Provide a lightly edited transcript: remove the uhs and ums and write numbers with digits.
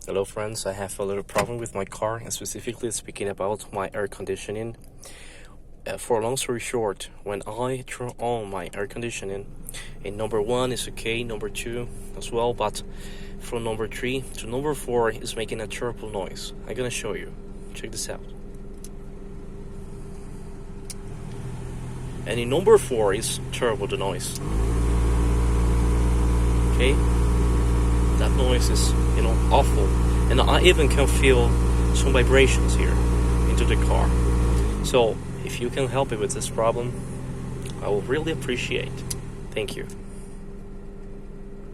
Hello friends, I have a little problem with my car, and specifically speaking about my air conditioning. For a long story short, when I turn on my air conditioning, and number 1 is okay, number 2 as well, but from number 3 to number 4 is making a terrible noise. I'm gonna show you. Check this out. And in number 4 is terrible, the noise. Okay? That noise is, awful. And I even can feel some vibrations here into the car. So, if you can help me with this problem, I will really appreciate. Thank you.